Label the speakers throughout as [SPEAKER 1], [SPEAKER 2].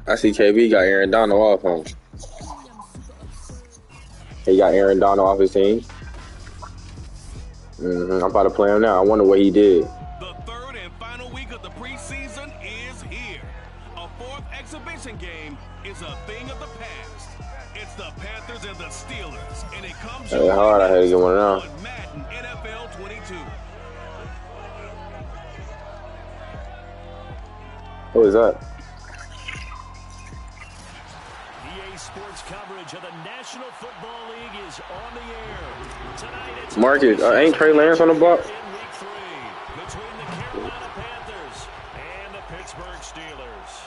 [SPEAKER 1] I see KB got Aaron Donald off him. He got Aaron Donald off his team. I'm about to play him now. I wonder what he did.
[SPEAKER 2] The third and final week of the preseason is here. A fourth exhibition game is a thing of the past. It's the Panthers and the Steelers, and it comes
[SPEAKER 1] hard. I had to get one of them.
[SPEAKER 2] on Madden NFL 22.
[SPEAKER 1] What is that?
[SPEAKER 3] EA Sports coverage of the National Football League is on the air. Tonight it's
[SPEAKER 1] Marcus, ain't Trey Lance on the block?
[SPEAKER 3] in week 3 between the Carolina Panthers and the Pittsburgh Steelers.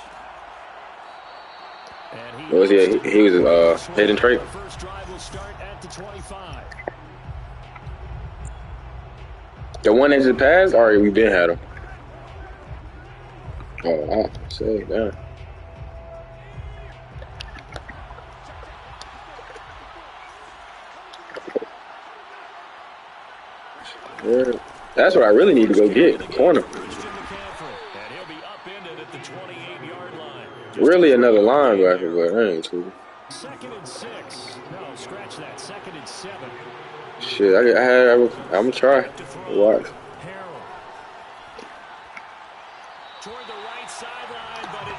[SPEAKER 3] And
[SPEAKER 1] What was he? He was heading trade.
[SPEAKER 3] The first drive will start at the 25.
[SPEAKER 1] The one that just passed, or we been had him. Oh, I say that. Yeah, that's what I really need to go get. Corner. Really another linebacker, but I ain't too.
[SPEAKER 3] 2nd and 6. No, scratch that. 2nd and 7.
[SPEAKER 1] Shit, I'm gonna try. Watch.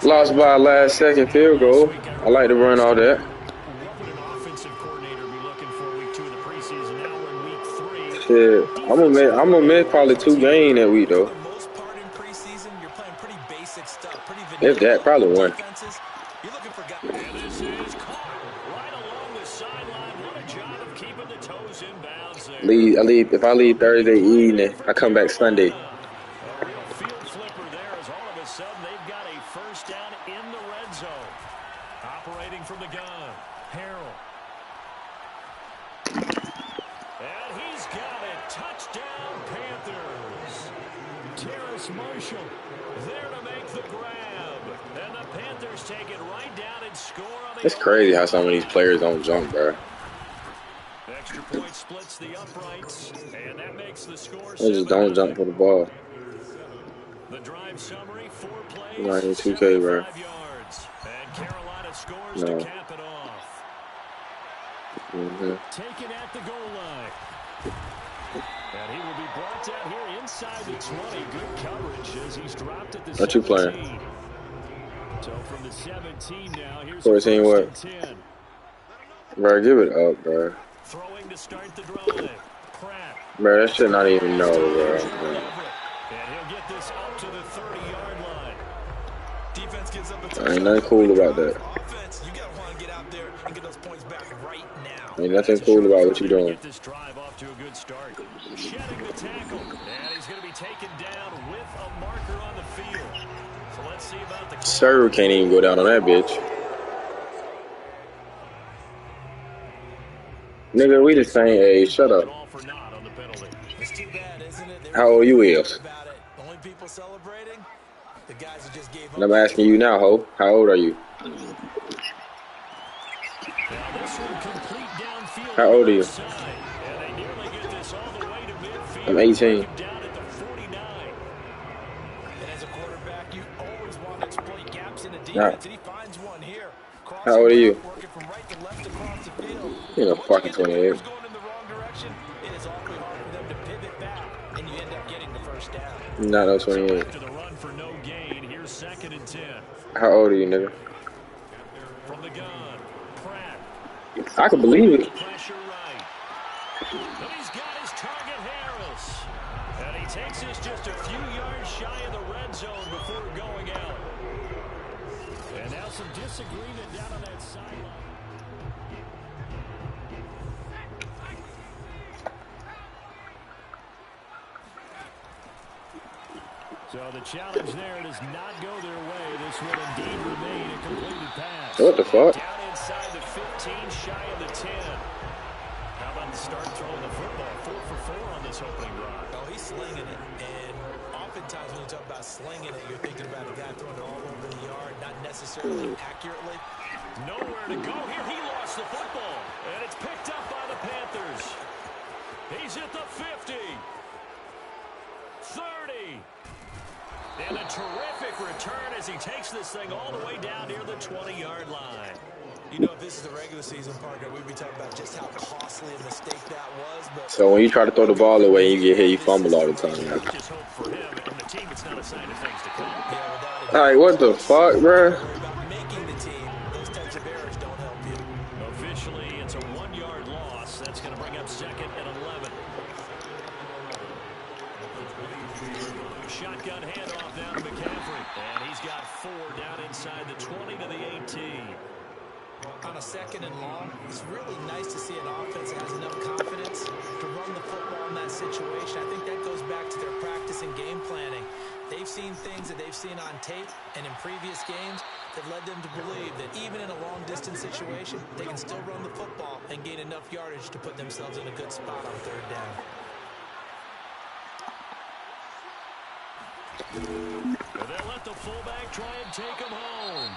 [SPEAKER 1] Lost by a last second field goal. I like to run all that.
[SPEAKER 3] What would an offensive coordinator be looking for week 2 of the preseason? Now we're in week 3.
[SPEAKER 1] Shit, I'm gonna miss probably 2 games that week though.
[SPEAKER 4] For the most part in preseason, you're playing pretty basic stuff, pretty
[SPEAKER 1] If that, probably one.
[SPEAKER 4] defenses. You're looking for guys.
[SPEAKER 3] And this is caught right along the sideline. What a job of keeping the toes in bounds there.
[SPEAKER 1] If I leave Thursday evening, I come back Sunday.
[SPEAKER 3] A real field flipper there as all of a sudden they've got a first down in the red zone. Operating from the gun, Harrell. And he's got it. Touchdown, Panthers. Terrace Marshall there to make the grab. And the Panthers take it right down and score on the
[SPEAKER 1] It's crazy how some of these players don't jump, bro.
[SPEAKER 3] extra point splits the uprights, and that makes the score.
[SPEAKER 1] They just don't jump for the ball.
[SPEAKER 3] The drive summary, 4 plays,
[SPEAKER 1] Not in 2K, bro.
[SPEAKER 3] 75 yards. And Carolina scores
[SPEAKER 1] No.
[SPEAKER 3] to cap it off. Taken at the goal line. And he will be brought down here inside the 20. Good coverage as he's dropped at the 17.
[SPEAKER 1] What you playing?
[SPEAKER 3] So from the 17 now, here's
[SPEAKER 1] 14
[SPEAKER 3] a
[SPEAKER 1] what?
[SPEAKER 3] 10.
[SPEAKER 1] Bro, give it up, bro.
[SPEAKER 3] Throwing to start the drive. Pratt.
[SPEAKER 1] Bro, that shit not even know, bro.
[SPEAKER 3] And he'll get this up to the 30-yard line.
[SPEAKER 4] Defense gives up
[SPEAKER 1] Ain't nothing cool about that.
[SPEAKER 4] offense. You gotta want to get out there and get those points back right now.
[SPEAKER 1] Ain't nothing cool about what you doing.
[SPEAKER 3] Get this drive off to a good start. Shedding the tackle. And he's going to be taken down with a marker on the field. So let's see about the
[SPEAKER 1] Sir can't even go down on that bitch. Nigga, we the same age. Shut up.
[SPEAKER 3] all for naught on the penalty.
[SPEAKER 4] It's too bad, isn't it?
[SPEAKER 1] How old you is?
[SPEAKER 4] About it. The only people celebrating, the guys who just gave
[SPEAKER 1] And I'm asking you now, ho. How old are you?
[SPEAKER 3] Now this one complete downfield.
[SPEAKER 1] How old are you?
[SPEAKER 3] And they nearly get this all the way to midfield.
[SPEAKER 1] I'm 18.
[SPEAKER 3] Down at the 49.
[SPEAKER 4] And as a quarterback, you always want to exploit gaps in the defense,
[SPEAKER 1] Nah.
[SPEAKER 4] and he finds one here.
[SPEAKER 1] How old are you?
[SPEAKER 4] Working from right to left across the field.
[SPEAKER 1] You know,
[SPEAKER 4] Once
[SPEAKER 1] fucking
[SPEAKER 4] you get the
[SPEAKER 1] 28.
[SPEAKER 4] players going in the wrong direction, it is awfully hard for them to pivot back, and you end up getting the first down.
[SPEAKER 1] Not no 28.
[SPEAKER 3] After the run for no gain, here's 2nd and 10.
[SPEAKER 1] How old are you, nigga?
[SPEAKER 3] From the gun, Pratt.
[SPEAKER 1] I can believe it.
[SPEAKER 3] Pressure right. And he's got his target, Harris. And he takes us just a few yards shy of the red zone before going out. And now some disagreement down on that sideline. So the challenge there does not go their way. This will indeed remain a completed pass.
[SPEAKER 1] What the fuck?
[SPEAKER 3] Down inside the 15, shy of the 10. How about the start throwing the football? 4 for 4 on this opening drive.
[SPEAKER 4] Oh, he's slinging it. And oftentimes when you talk about slinging it, you're thinking about a guy throwing it all over the yard, not necessarily accurately.
[SPEAKER 3] Nowhere to go here. He lost the football. And it's picked up by the Panthers. He's at the 50. 30. And a terrific return as he takes this thing all the way down near the 20-yard line.
[SPEAKER 4] You know, if this is the regular season, partner, we'd be talking about just how costly a mistake that was. But
[SPEAKER 1] So when you try to throw the ball away, you get hit, you fumble all the time. Man.
[SPEAKER 3] Just hope for him and the team, it's not a sign of things to come.
[SPEAKER 4] yeah, without a doubt.
[SPEAKER 1] All right, what the fuck, bro?
[SPEAKER 4] Worry about making the team. Those types of errors don't help you.
[SPEAKER 3] Officially, it's a 1-yard loss. That's going to bring up 2nd and 11. Shotgun handoff down to McCaffrey. And he's got 4 down inside the 20 to the 18.
[SPEAKER 4] On a 2nd and long, it's really nice to see an offense that has enough confidence to run the football in that situation. I think that goes back to their practice and game planning. They've seen things that they've seen on tape and in previous games that led them to believe that even in a long-distance situation, they can still run the football and gain enough yardage to put themselves in a good spot on 3rd down.
[SPEAKER 3] They'll let the fullback try and take him home.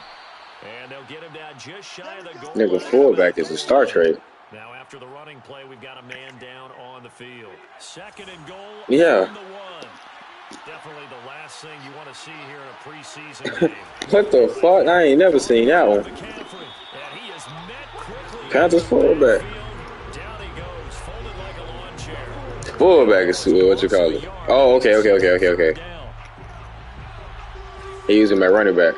[SPEAKER 3] And they'll get him down just shy of the goal.
[SPEAKER 1] Nigga, fullback is a Star Trek.
[SPEAKER 3] Now after the running play, we've got a man down on the field. 2nd and goal.
[SPEAKER 1] Yeah.
[SPEAKER 3] From the 1. Definitely the last thing you want to see here in a preseason game.
[SPEAKER 1] What the fuck? I ain't never seen that one.
[SPEAKER 3] McCaffrey, and he is met quickly.
[SPEAKER 1] Panthers fullback.
[SPEAKER 3] Down he goes, folded like a lawn chair.
[SPEAKER 1] Fullback is what you call it. Oh, okay. He used him at running back.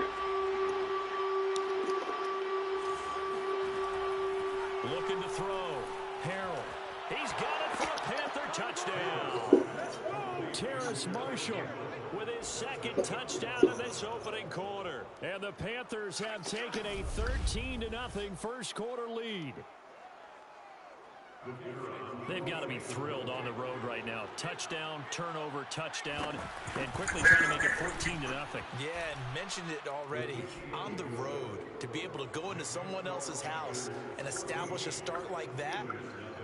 [SPEAKER 3] Looking to throw. Harrell. He's got it for a Panther touchdown. Terrace Marshall with his 2nd touchdown in this opening quarter. And the Panthers have taken a 13-0 first quarter lead. They've got to be thrilled on the road right now. Touchdown, turnover, touchdown, and quickly trying to make it 14-0.
[SPEAKER 4] Yeah, and mentioned it already. On the road, to be able to go into someone else's house and establish a start like that,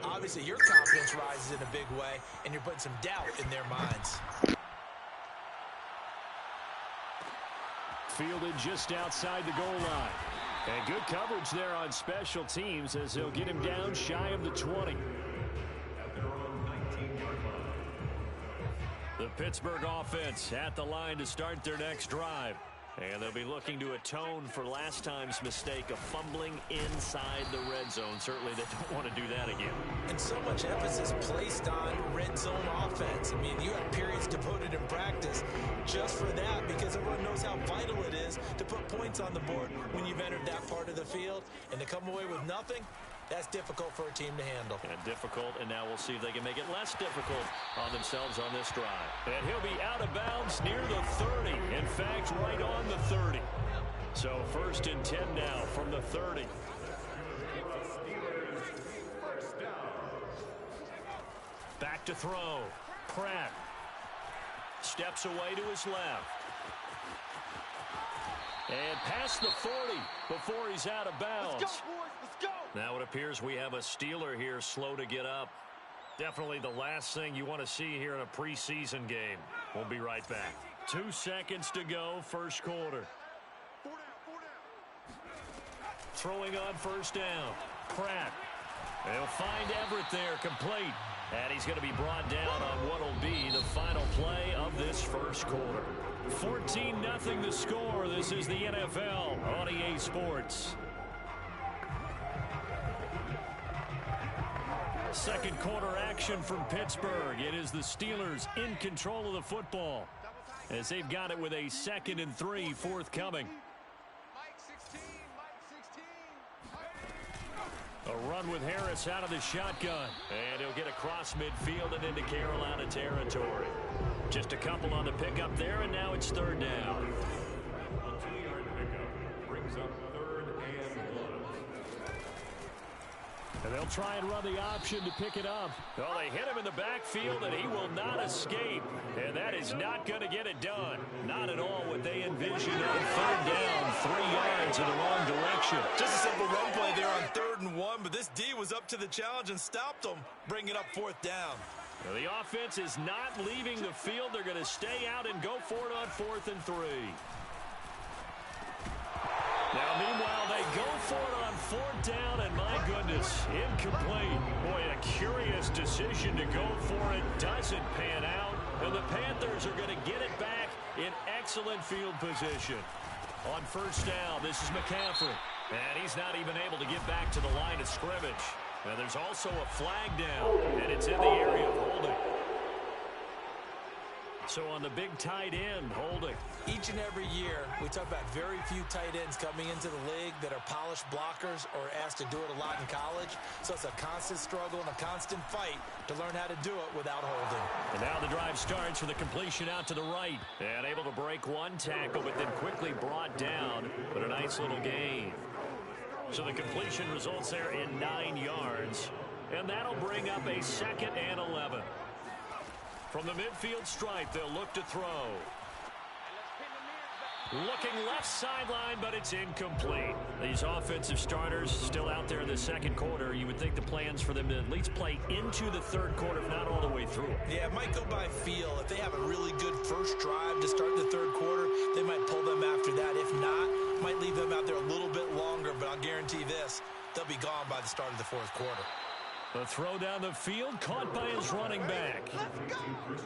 [SPEAKER 4] obviously your confidence rises in a big way, and you're putting some doubt in their minds.
[SPEAKER 3] Fielded just outside the goal line. And good coverage there on special teams as they'll get him down shy of the 20. The Pittsburgh offense at the line to start their next drive. And they'll be looking to atone for last time's mistake of fumbling inside the red zone. Certainly they don't want to do that again.
[SPEAKER 4] And so much emphasis placed on red zone offense. I mean, you have periods devoted in practice just for that because everyone knows how vital it is to put points on the board when you've entered that part of the field. And to come away with nothing, that's difficult for a team to handle.
[SPEAKER 3] And difficult, and now we'll see if they can make it less difficult on themselves on this drive. And he'll be out of bounds near the 30. In fact, right on the 30. So 1st and 10 now from the 30. Back to throw. Pratt steps away to his left. And past the 40 before he's out of bounds.
[SPEAKER 5] Let's go, boys. Let's go.
[SPEAKER 3] Now it appears we have a Steeler here slow to get up. Definitely the last thing you want to see here in a preseason game. We'll be right back. 2 seconds to go, first quarter. Throwing on 1st down. Pratt. They'll find Everett there, complete. And he's going to be brought down on what will be the final play of this first quarter. 14-0 the score. This is the NFL on EA Sports. Second quarter action from Pittsburgh. It is the Steelers in control of the football as they've got it with a 2nd and 3 forthcoming. A run with Harris out of the shotgun. And he'll get across midfield and into Carolina territory. Just a couple on the pickup there, and now it's 3rd down. And they'll try and run the option to pick it up. Well, they hit him in the backfield, and he will not escape. And that is not going to get it done. Not at all what they envisioned on 3rd down, 3 yards in the wrong direction.
[SPEAKER 4] Just a simple run play there on 3rd and 1, but this D was up to the challenge and stopped them, bringing up 4th down.
[SPEAKER 3] Well, the offense is not leaving the field. They're going to stay out and go for it on 4th and 3. Now, meanwhile, they go for it on 4th down, and my goodness, incomplete. Boy, a curious decision to go for it. Doesn't pan out, and the Panthers are going to get it back in excellent field position. On first down, this is McCaffrey. And he's not even able to get back to the line of scrimmage. And there's also a flag down, and it's in the area of holding. So on the big tight end, holding.
[SPEAKER 4] Each and every year, we talk about very few tight ends coming into the league that are polished blockers or asked to do it a lot in college. So it's a constant struggle and a constant fight to learn how to do it without holding.
[SPEAKER 3] And now the drive starts with a completion out to the right. And able to break one tackle, but then quickly brought down. But a nice little gain. So the completion results there in 9 yards. And that'll bring up a 2nd and 11. From the midfield stripe, they'll look to throw. Looking left sideline, but it's incomplete. These offensive starters still out there in the second quarter. You would think the plans for them to at least play into the third quarter, if not all the way through.
[SPEAKER 4] Yeah, it might go by feel. If they have a really good first drive to start the third quarter, they might pull them after that. If not, might leave them out there a little bit longer, but I'll guarantee this, they'll be gone by the start of the fourth quarter.
[SPEAKER 3] The throw down the field, caught by his running back.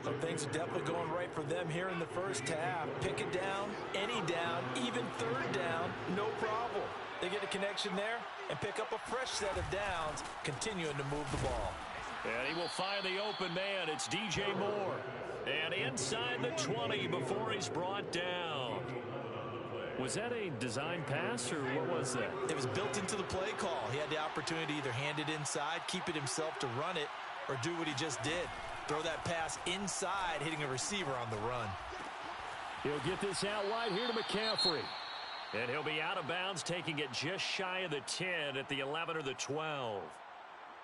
[SPEAKER 4] Well, things are definitely going right for them here in the first half. Pick it down, any down, even third down, no problem. They get a connection there and pick up a fresh set of downs, continuing to move the ball.
[SPEAKER 3] And he will find the open man. It's DJ Moore. And inside the 20 before he's brought down. Was that a design pass, or what was that?
[SPEAKER 4] It was built into the play call. He had the opportunity to either hand it inside, keep it himself to run it, or do what he just did. Throw that pass inside, hitting a receiver on the run.
[SPEAKER 3] He'll get this out wide here to McCaffrey. And he'll be out of bounds, taking it just shy of the 10 at the 11 or the 12.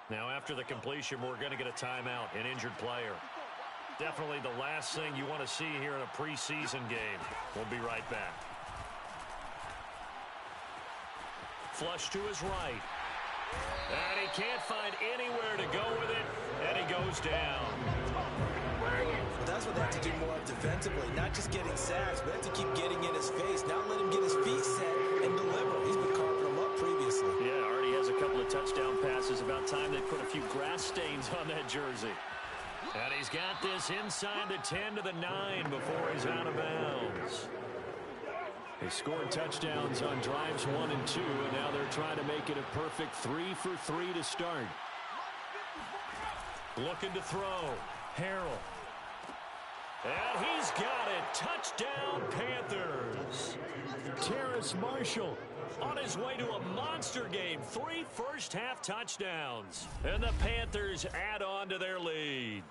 [SPEAKER 3] Now, after the completion, we're going to get a timeout, an injured player. Definitely the last thing you want to see here in a preseason game. We'll be right back. Flush to his right. And he can't find anywhere to go with it, and he goes down.
[SPEAKER 4] That's what they have to do more of defensively, not just getting sacks, but have to keep getting in his face, not let him get his feet set and deliver. He's been carving them up previously.
[SPEAKER 3] Yeah, already has a couple of touchdown passes. About time they put a few grass stains on that jersey. And he's got this inside the 10 to the 9 before he's out of bounds. They scored touchdowns on drives 1 and 2, and now they're trying to make it a perfect 3 for 3 to start. Looking to throw. Harrell. And he's got it. Touchdown, Panthers. Terrace Marshall on his way to a monster game. 3 first-half touchdowns. And the Panthers add on to their lead.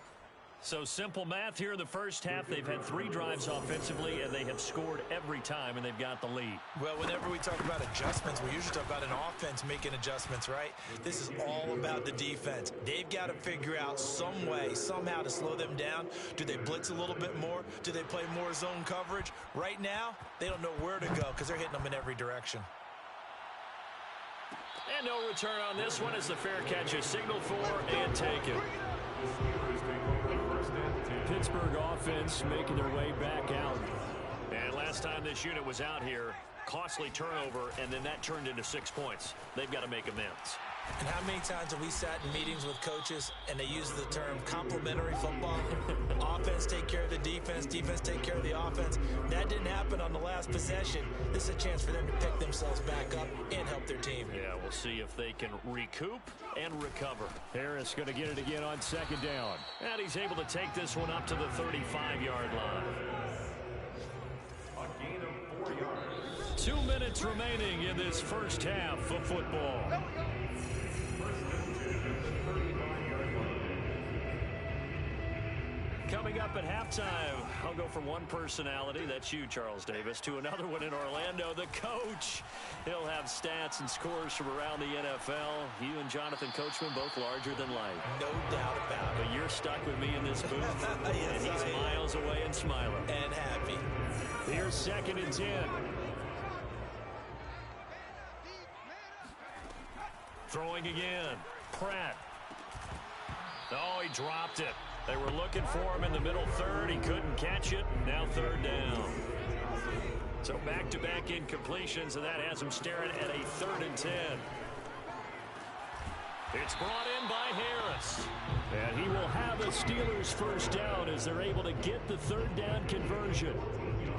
[SPEAKER 3] So simple math here in the first half. They've had 3 drives offensively, and they have scored every time, and they've got the lead.
[SPEAKER 4] Well, whenever we talk about adjustments, we usually talk about an offense making adjustments, right? This is all about the defense. They've got to figure out some way, somehow to slow them down. Do they blitz a little bit more? Do they play more zone coverage? Right now, they don't know where to go because they're hitting them in every direction.
[SPEAKER 3] And no return on this one as the fair catch is signaled for and taken. Pittsburgh offense making their way back out. And last time this unit was out here, costly turnover, and then that turned into 6 points. They've got to make amends.
[SPEAKER 4] And how many times have we sat in meetings with coaches and they use the term complementary football? Offense take care of the defense, defense take care of the offense. That didn't happen on the last possession. This is a chance for them to pick themselves back up and help their team.
[SPEAKER 3] Yeah, we'll see if they can recoup and recover. Harris going to get it again on second down. And he's able to take this one up to the 35-yard line. 2 minutes remaining in this first half of football. Coming up at halftime, I'll go from one personality, that's you, Charles Davis, to another one in Orlando, the coach. He'll have stats and scores from around the NFL. You and Jonathan Coachman, both larger than life.
[SPEAKER 4] No doubt about it.
[SPEAKER 3] But you're stuck with me in this booth,
[SPEAKER 4] yes,
[SPEAKER 3] and he's miles away and smiling.
[SPEAKER 4] And happy.
[SPEAKER 3] Here's 2nd and 10. Throwing again. Pratt. Oh, he dropped it. They were looking for him in the middle third. He couldn't catch it. Now 3rd down. So back-to-back incompletions, and that has him staring at a 3rd and 10. It's brought in by Harris. And he will have a Steelers first down as they're able to get the 3rd down conversion.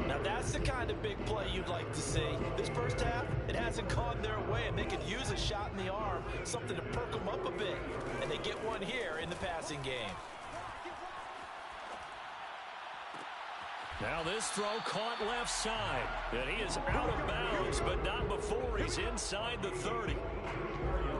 [SPEAKER 4] Now that's the kind of big play you'd like to see. This first half, it hasn't gone their way, and they could use a shot in the arm, something to perk them up a bit. And they get one here in the passing game.
[SPEAKER 3] Now this throw caught left side. And he is out of bounds, but not before he's inside the 30.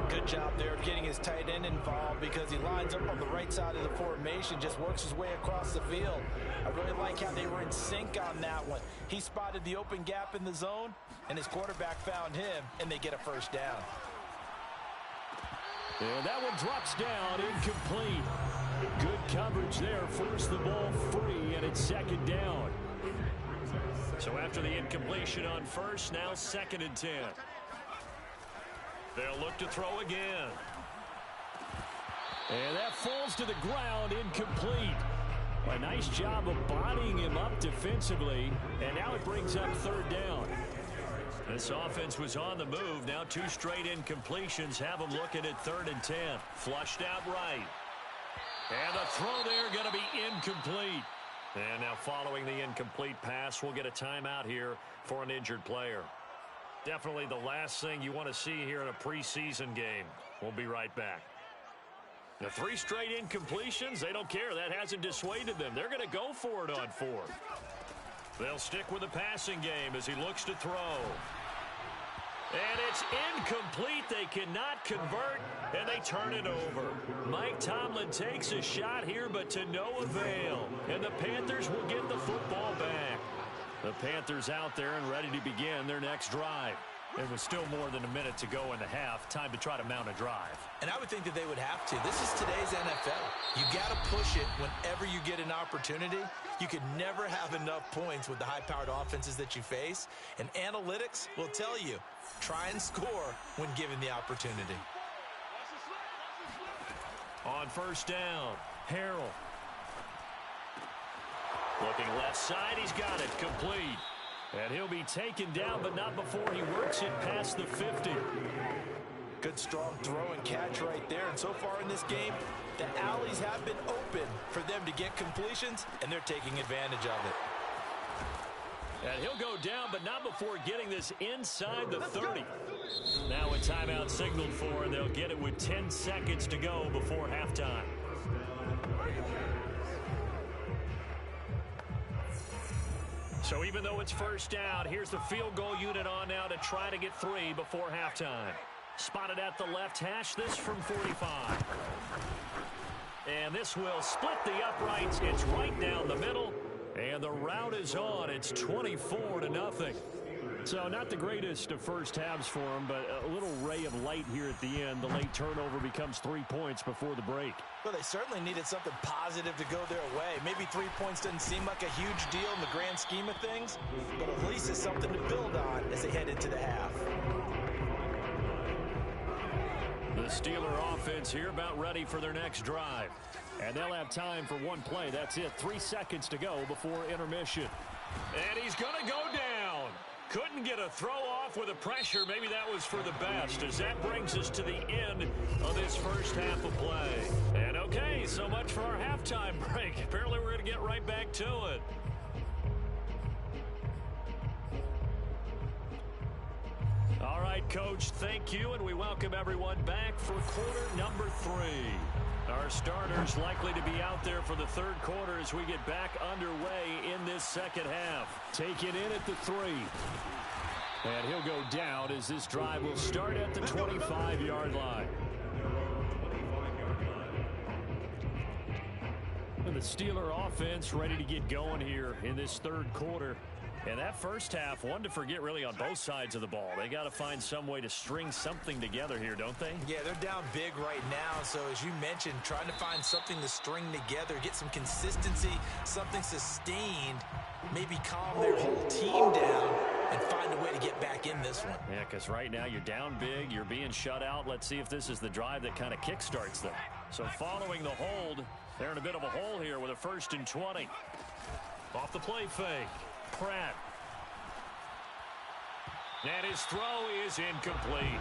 [SPEAKER 4] Good job there of getting his tight end involved because he lines up on the right side of the formation, just works his way across the field. I really like how they were in sync on that one. He spotted the open gap in the zone, and his quarterback found him, and they get a first down.
[SPEAKER 3] And that one drops down, incomplete. Good coverage there, forced the ball free, and it's second down. So after the incompletion on first, now 2nd and 10. They'll look to throw again. And that falls to the ground, incomplete. A nice job of bodying him up defensively, and now it brings up 3rd down. This offense was on the move. Now 2 straight incompletions have them looking at 3rd and 10. Flushed out right. And the throw there going to be incomplete. And now following the incomplete pass, we'll get a timeout here for an injured player. Definitely the last thing you want to see here in a preseason game. We'll be right back. The 3 straight incompletions, they don't care. That hasn't dissuaded them. They're going to go for it on 4th. They'll stick with the passing game as he looks to throw. And it's incomplete. They cannot convert, and they turn it over. Mike Tomlin takes a shot here, but to no avail. And the Panthers will get the football back. The Panthers out there and ready to begin their next drive. It was still more than a minute to go in the half. Time to try to mount a drive.
[SPEAKER 4] And I would think that they would have to. This is today's NFL. You got to push it whenever you get an opportunity. You could never have enough points with the high-powered offenses that you face. And analytics will tell you, try and score when given the opportunity.
[SPEAKER 3] On 1st down, Harrell. Looking left side, he's got it, complete. And he'll be taken down, but not before he works it past the 50.
[SPEAKER 4] Good strong throw and catch right there. And so far in this game, the alleys have been open for them to get completions, and they're taking advantage of it.
[SPEAKER 3] And he'll go down, but not before getting this inside the 30. Now a timeout signaled for, and they'll get it with 10 seconds to go before halftime. So even though it's 1st down, here's the field goal unit on now to try to get 3 before halftime. Spotted at the left hash, this from 45. And this will split the uprights. It's right down the middle. And the route is on. It's 24-0. So not the greatest of first halves for him, but a little ray of light here at the end. The late turnover becomes 3 points before the break.
[SPEAKER 4] Well, they certainly needed something positive to go their way. Maybe 3 points doesn't seem like a huge deal in the grand scheme of things, but at least it's something to build on as they head into the half.
[SPEAKER 3] The Steeler offense here about ready for their next drive. And they'll have time for one play. That's it. 3 seconds to go before intermission. And he's going to go down. Couldn't get a throw off with the pressure. Maybe that was for the best, as that brings us to the end of this first half of play. And okay, so much for our halftime break. Apparently we're going to get right back to it. All right, Coach, thank you, and we welcome everyone back for quarter number 3. Our starters likely to be out there for the 3rd quarter as we get back underway in this second half. Taken in at the 3. And he'll go down as this drive will start at the 25-yard line. And the Steeler offense ready to get going here in this 3rd quarter. And that first half, one to forget really on both sides of the ball. They got to find some way to string something together here, don't they?
[SPEAKER 4] Yeah, they're down big right now. So as you mentioned, trying to find something to string together, get some consistency, something sustained, maybe calm their whole team down and find a way to get back in this one.
[SPEAKER 3] Yeah, because right now you're down big, you're being shut out. Let's see if this is the drive that kind of kickstarts them. So following the hold, they're in a bit of a hole here with a 1st and 20. Off the play fake. Pratt. And his throw is incomplete.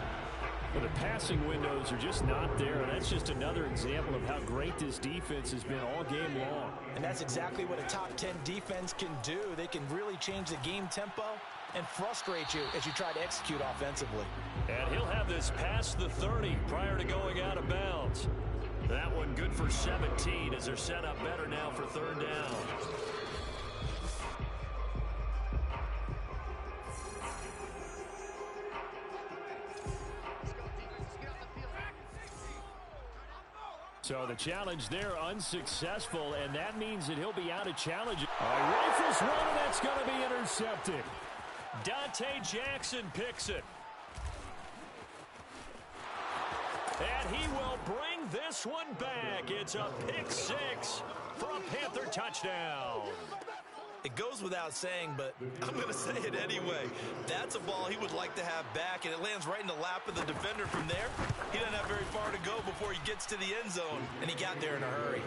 [SPEAKER 3] Well, the passing windows are just not there, and that's just another example of how great this defense has been all game long.
[SPEAKER 4] And that's exactly what a top 10 defense can do. They can really change the game tempo and frustrate you as you try to execute offensively.
[SPEAKER 3] And he'll have this past the 30 prior to going out of bounds. That one good for 17 as they're set up better now for third down. So the challenge there unsuccessful, and that means that he'll be out of challenge. Rifles one, and that's going to be intercepted. Dante Jackson picks it. And he will bring this one back. It's a pick six for a Panther touchdown.
[SPEAKER 4] It goes without saying, but I'm going to say it anyway. That's a ball he would like to have back, and it lands right in the lap of the defender from there. He doesn't have very far to go before he gets to the end zone, and he got there in a hurry.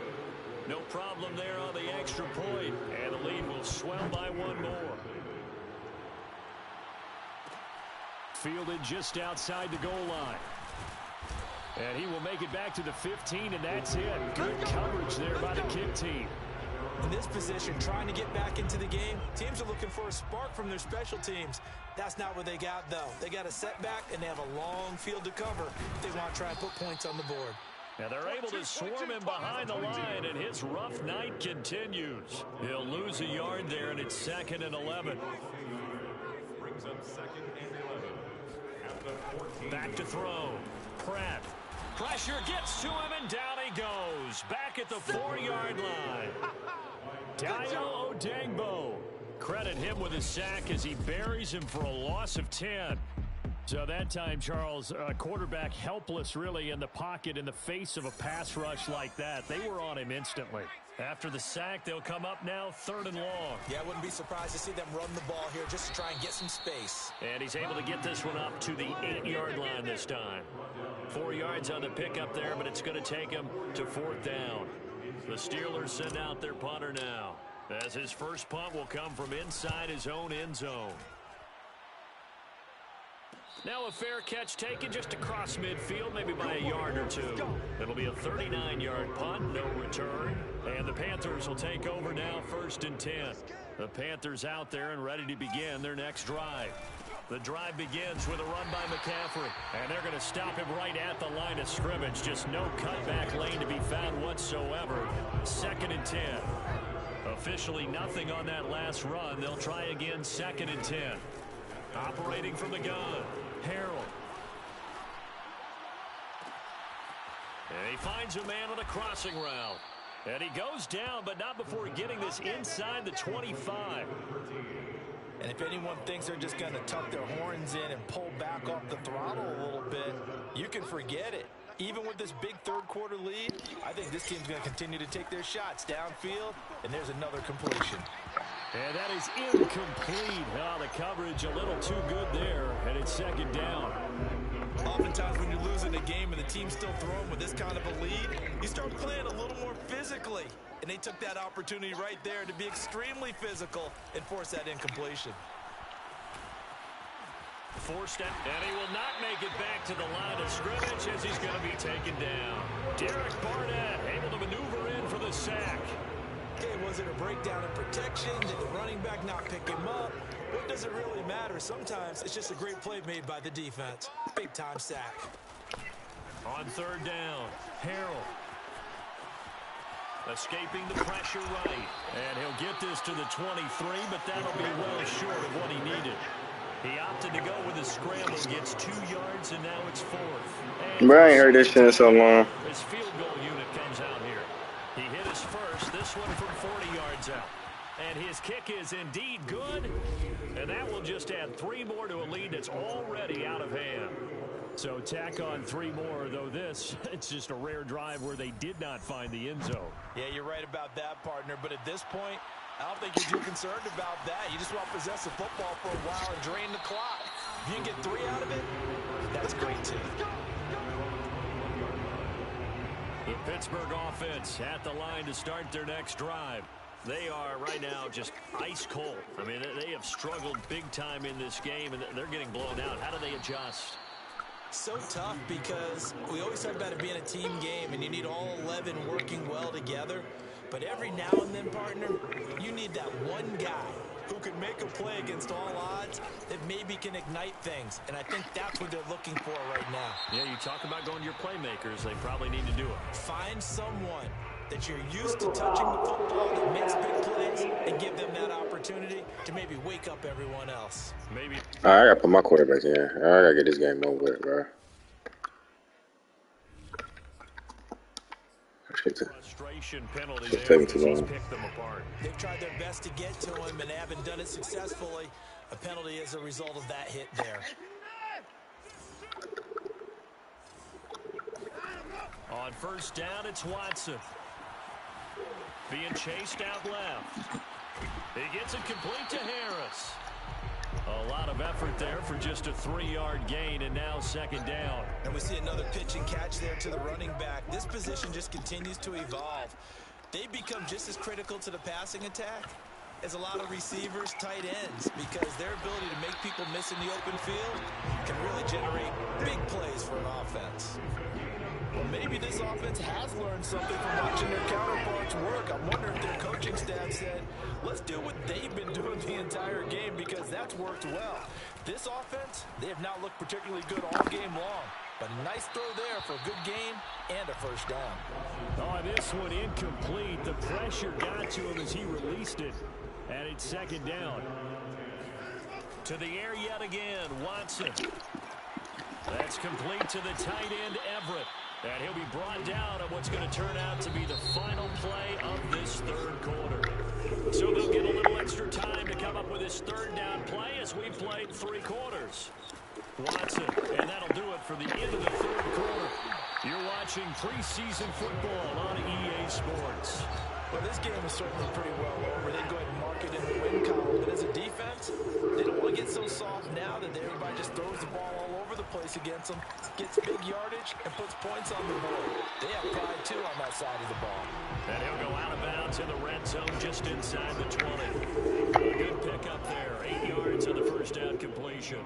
[SPEAKER 3] No problem there on the extra point, and the lead will swell by one more. Fielded just outside the goal line. And he will make it back to the 15, and that's it. Good coverage there by the kick team.
[SPEAKER 4] In this position, trying to get back into the game, teams are looking for a spark from their special teams. That's not what they got, though. They got a setback, and they have a long field to cover if they want to try and put points on the board.
[SPEAKER 3] And they're able to swarm him behind the line, and his rough night continues. He'll lose a yard there, and it's 2nd and 11.
[SPEAKER 5] Brings up 2nd and 11. At the 14.
[SPEAKER 3] Back to throw. Pratt. Pressure gets to him, and down he goes. Back at the 4-yard line. Dayo Odeyingbo. Credit him with a sack as he buries him for a loss of 10. So that time, Charles, quarterback helpless really in the pocket in the face of a pass rush like that. They were on him instantly. After the sack, they'll come up now 3rd and long.
[SPEAKER 4] Yeah, I wouldn't be surprised to see them run the ball here just to try and get some space.
[SPEAKER 3] And he's able to get this one up to the 8-yard line this time. 4 yards on the pickup there, but it's going to take him to 4th down. The Steelers send out their punter now, as his first punt will come from inside his own end zone. Now a fair catch taken just across midfield, maybe by a yard or two. It'll be a 39-yard punt, no return. And the Panthers will take over now 1st and 10. The Panthers out there and ready to begin their next drive. The drive begins with a run by McCaffrey. And they're going to stop him right at the line of scrimmage. Just no cutback lane to be found whatsoever. 2nd and 10. Officially nothing on that last run. They'll try again 2nd and 10. Operating from the gun. Harold. And he finds a man on a crossing route. And he goes down, but not before getting this inside the 25.
[SPEAKER 4] And if anyone thinks they're just going to tuck their horns in and pull back off the throttle a little bit, you can forget it. Even with this big third-quarter lead, I think this team's going to continue to take their shots downfield, and there's another completion.
[SPEAKER 3] And that is incomplete. Oh, the coverage a little too good there, and it's 2nd down.
[SPEAKER 4] Oftentimes when you're losing a game and the team's still throwing with this kind of a lead, you start playing a little more physically. And they took that opportunity right there to be extremely physical and force that incompletion.
[SPEAKER 3] Forced out, and he will not make it back to the line of scrimmage as he's going to be taken down. Derek Barnett able to maneuver in for the sack.
[SPEAKER 4] Okay, was it a breakdown in protection? Did the running back not pick him up? What does it really matter? Sometimes it's just a great play made by the defense. Big-time sack.
[SPEAKER 3] On 3rd down, Harold. Escaping the pressure right. And he'll get this to the 23, but that'll be well short of what he needed. He opted to go with a scramble, gets 2 yards, and now it's 4th.
[SPEAKER 1] Bro, I ain't heard this shit in so long.
[SPEAKER 3] His field goal unit comes out here. He hit his first, this one from 40 yards out. And his kick is indeed good. And that will just add 3 more to a lead that's already out of hand. So tack on 3 more, though this, it's just a rare drive where they did not find the end zone.
[SPEAKER 4] Yeah, you're right about that, partner. But at this point, I don't think you're too concerned about that. You just want to possess the football for a while and drain the clock. If you can get 3 out of it, that's great, too.
[SPEAKER 3] The Pittsburgh offense at the line to start their next drive. They are right now just ice cold. I mean, they have struggled big time in this game, and they're getting blown out. How do they adjust?
[SPEAKER 4] So tough because we always talk about it being a team game and you need all 11 working well together. But every now and then, partner, you need that one guy who can make a play against all odds that maybe can ignite things. And I think that's what they're looking for right now.
[SPEAKER 3] Yeah, you talk about going to your playmakers. They probably need to do it.
[SPEAKER 4] Find someone that you're used to touching the football that makes big plays and give them that opportunity to maybe wake up everyone else.
[SPEAKER 3] Maybe.
[SPEAKER 1] All right, I got to put my quarterback in. I got to get this game over with, bro.
[SPEAKER 3] Frustration penalty
[SPEAKER 1] Just
[SPEAKER 3] there
[SPEAKER 1] taking too
[SPEAKER 3] because he's
[SPEAKER 1] long.
[SPEAKER 3] picked them apart.
[SPEAKER 4] They've tried their best to get to him and haven't done it successfully. A penalty as a result of that hit there.
[SPEAKER 3] On first down, it's Watson. Being chased out left. He gets it complete to Harris. A lot of effort there for just a 3-yard gain, and now second down.
[SPEAKER 4] And we see another pitch and catch there to the running back. This position just continues to evolve. They become just as critical to the passing attack as a lot of receivers, tight ends, because their ability to make people miss in the open field can really generate big plays for an offense. Well, maybe this offense has learned something from watching their counterparts work. I wonder if their coaching staff said, let's do what they've been doing the entire game because that's worked well. This offense, they have not looked particularly good all game long. But a nice throw there for a good game and a first down.
[SPEAKER 3] Oh, this one incomplete. The pressure got to him as he released it. And it's second down. To the air yet again, Watson. That's complete to the tight end, Everett. And he'll be brought down at what's going to turn out to be the final play of this third quarter. So they'll get a little extra time to come up with this third down play as we played 3 quarters. Watson, and that'll do it for the end of the third quarter. You're watching preseason football on EA Sports.
[SPEAKER 4] Well, this game is certainly pretty well over. They go ahead and mark it in the win column. But as a defense, they don't want to get so soft now that everybody just throws the ball all over the place against them, gets big yardage, and puts points on the board. They have pride, too, on that side of the ball.
[SPEAKER 3] And he'll go out of bounds in the red zone just inside the 20. A good pickup there. 8 yards on the first down completion.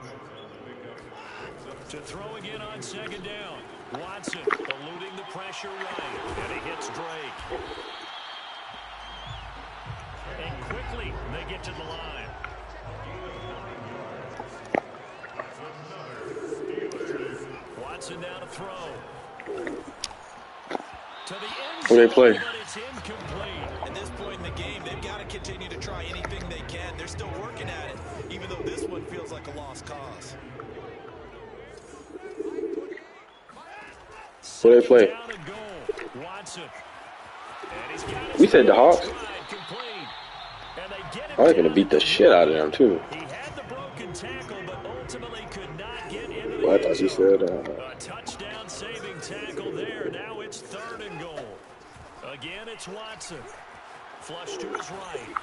[SPEAKER 3] To throw again on second down. Watson eluding the pressure right. And he hits Drake. And quickly they get to the line. Watson now to throw. To the end
[SPEAKER 1] Who they play?
[SPEAKER 4] zone, but it's incomplete. At this point in the game, they've got to continue to try anything they can. They're still working at it, even though this one feels like a lost cause.
[SPEAKER 1] Who they play?
[SPEAKER 3] Down and goal. Watson. And he's got his
[SPEAKER 1] We said the Hawks.
[SPEAKER 3] stride complete. And they get him
[SPEAKER 1] Oh, they're gonna
[SPEAKER 3] down
[SPEAKER 1] beat the
[SPEAKER 3] at
[SPEAKER 1] shit out of them too.
[SPEAKER 3] He had the broken tackle, but ultimately could not get into the
[SPEAKER 1] Well, I
[SPEAKER 3] end
[SPEAKER 1] thought you
[SPEAKER 3] zone.
[SPEAKER 1] said
[SPEAKER 3] A touchdown saving tackle there. Now it's third and goal. Again, it's Watson. Flush to his right.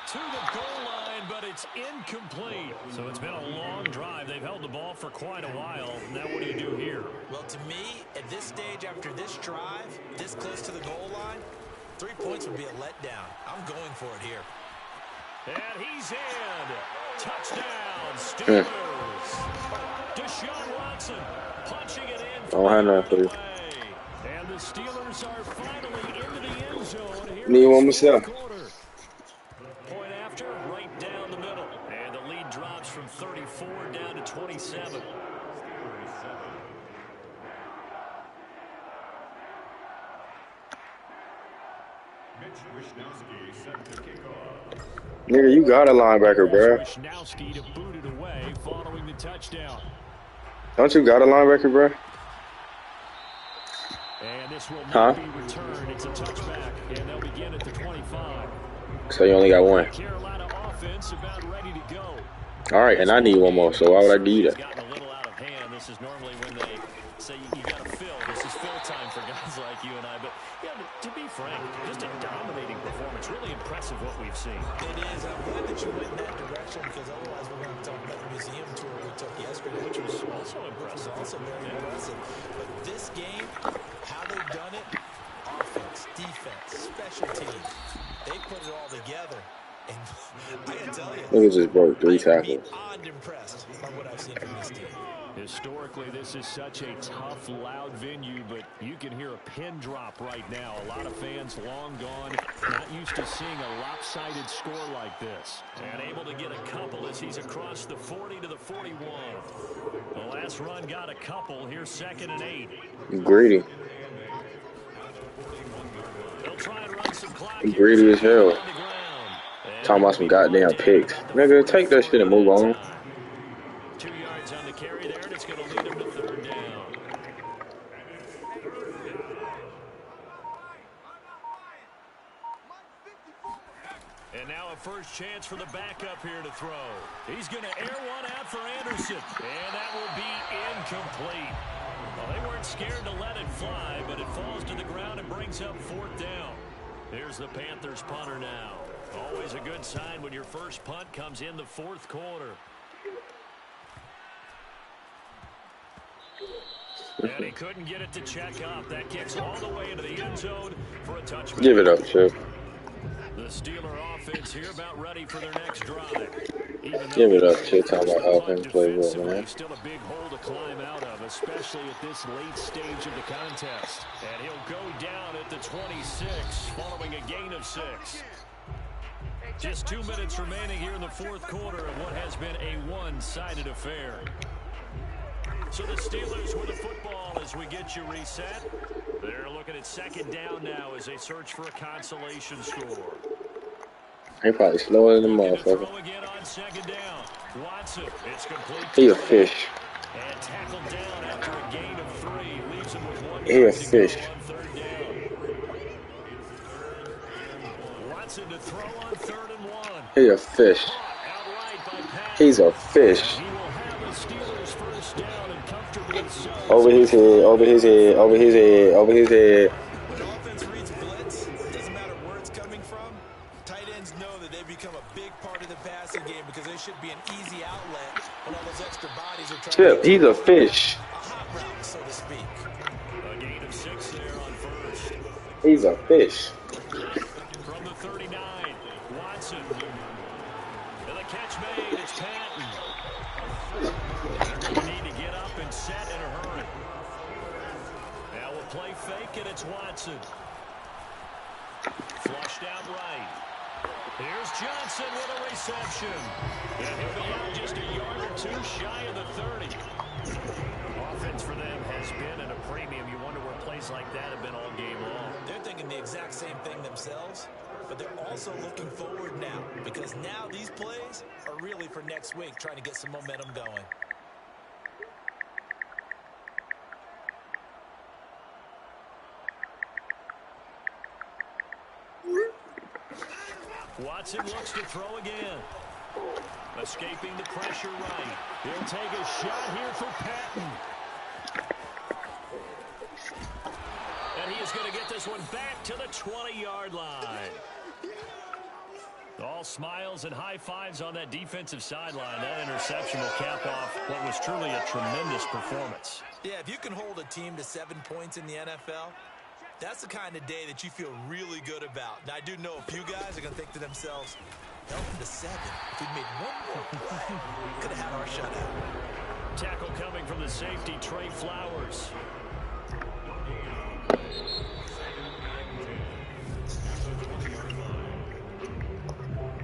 [SPEAKER 3] To the goal line, but it's incomplete. So it's been a long drive. They've held the ball for quite a while. Now what do you do here?
[SPEAKER 4] Well, to me, at this stage after this drive, this close to the goal line, 3 points would be a letdown. I'm going for it here.
[SPEAKER 3] And he's in. Touchdown, Steelers. Deshaun Watson punching it in.
[SPEAKER 1] I don't have nothing for you.
[SPEAKER 3] And the Steelers are finally into the end zone. Here
[SPEAKER 1] Need
[SPEAKER 3] in
[SPEAKER 1] one
[SPEAKER 3] the
[SPEAKER 1] myself.
[SPEAKER 3] fourth quarter. Point after, right down the middle. And the lead drops from 34 down to 27.
[SPEAKER 5] Mitch Wishnowsky set to kick off.
[SPEAKER 1] Nigga, you got a linebacker, bro.
[SPEAKER 3] Wishnowsky to boot it away following the touchdown.
[SPEAKER 1] Don't you got a linebacker, bro?
[SPEAKER 3] And this will
[SPEAKER 1] Huh?
[SPEAKER 3] not be returned. It's a touchback, and they'll begin at the 25.
[SPEAKER 1] So you only got one.
[SPEAKER 3] Carolina offense about ready to go.
[SPEAKER 1] All right, and I need one more. So why would I do
[SPEAKER 3] It's
[SPEAKER 1] that?
[SPEAKER 3] gotten a little out of hand. This is normally when they say you got to fill. This is fill time for guys like you and I. But yeah, to be frank, just a dominating performance. Really impressive what we've seen.
[SPEAKER 4] It is. I'm glad that you went in that direction because otherwise we're going to talk about the museum tour we took yesterday, which was
[SPEAKER 3] Also impressive.
[SPEAKER 4] very impressive. But this game, how they've done it, offense, defense, special teams, they put it all together. And I can tell you,
[SPEAKER 1] Nigga just broke 3
[SPEAKER 4] I'm
[SPEAKER 1] tackles.
[SPEAKER 4] beyond impressed by what I've seen from this team.
[SPEAKER 3] Historically, this is such a tough, loud venue, but you can hear a pin drop right now. A lot of fans long gone, not used to seeing a lopsided score like this. And able to get a couple as he's across the 40 to the 41. The last run got a couple. Here's 2nd and 8.
[SPEAKER 1] Greedy.
[SPEAKER 3] They'll try and run some clock.
[SPEAKER 1] Greedy as hell. Talking about some goddamn picks. Nigga, take that shit and move on.
[SPEAKER 3] 2 yards on the carry there, and it's going to lead them to 3rd down. And now a first chance for the backup here to throw. He's going to air one out for Anderson. And that will be incomplete. Well, they weren't scared to let it fly, but it falls to the ground and brings up 4th down. Here's the Panthers punter now. Always a good sign when your first punt comes in the 4th quarter. And he couldn't get it to check up. That kicks all the way into the end zone for a touchback.
[SPEAKER 1] Give it up, Chip.
[SPEAKER 3] The Steeler offense here about ready for their next drive.
[SPEAKER 1] Give it up, Chip. Talking about offense play well, man.
[SPEAKER 3] Still a big hole to climb out of, especially at this late stage of the contest. And he'll go down at the 26 following a gain of 6. Just 2 minutes remaining here in the 4th quarter of what has been a one-sided affair. So the Steelers with the football as we get you reset. They're looking at 2nd down now as they search for a consolation score.
[SPEAKER 1] He probably slower than the motherfucker.
[SPEAKER 3] Throw again on 2nd down. Watson, it's complete.
[SPEAKER 1] He a fish.
[SPEAKER 3] And tackled down after a gain of 3. Leaves him with 1
[SPEAKER 1] He a fish.
[SPEAKER 3] on 3rd down. Watson to throw on 3rd and 1.
[SPEAKER 1] He a fish.
[SPEAKER 3] Outright by Pat.
[SPEAKER 1] He's a fish.
[SPEAKER 3] He will have the Steelers first down and comfortably so.
[SPEAKER 1] Over his head, over his head, over his head, over his head.
[SPEAKER 4] When offense reads blitz, it doesn't matter where it's coming from. Tight ends know that they become a big part of the passing game because they should be an easy outlet when all those extra bodies are trying
[SPEAKER 1] Chip,
[SPEAKER 4] to
[SPEAKER 1] he's a fish.
[SPEAKER 4] a hot route, so to speak.
[SPEAKER 3] A gain of 6 there on 1st.
[SPEAKER 1] He's a fish.
[SPEAKER 3] From the 39, Watson. And the catch made, it's Patton. You need to get up and set in a hurry. Now we'll play fake, and it's Watson. Flushed out right. Here's Johnson with a reception. And he'll be out just a yard or 2 shy of the 30. Offense for them has been at a premium. You wonder where plays like that have been all game long.
[SPEAKER 4] They're thinking the exact same thing themselves, but they're also looking forward now because now these plays are really for next week, trying to get some momentum going.
[SPEAKER 3] Watson looks to throw again. Escaping the pressure right. He'll take a shot here for Patton. And he is going to get this one back to the 20-yard line. All smiles and high fives on that defensive sideline. That interception will cap off what was truly a tremendous performance.
[SPEAKER 4] Yeah, if you can hold a team to 7 points in the NFL, that's the kind of day that you feel really good about. Now, I do know a few guys are going to think to themselves, held them to 7. If we'd made 1 more play, we could have had our shutout.
[SPEAKER 3] Tackle coming from the safety, Trey Flowers.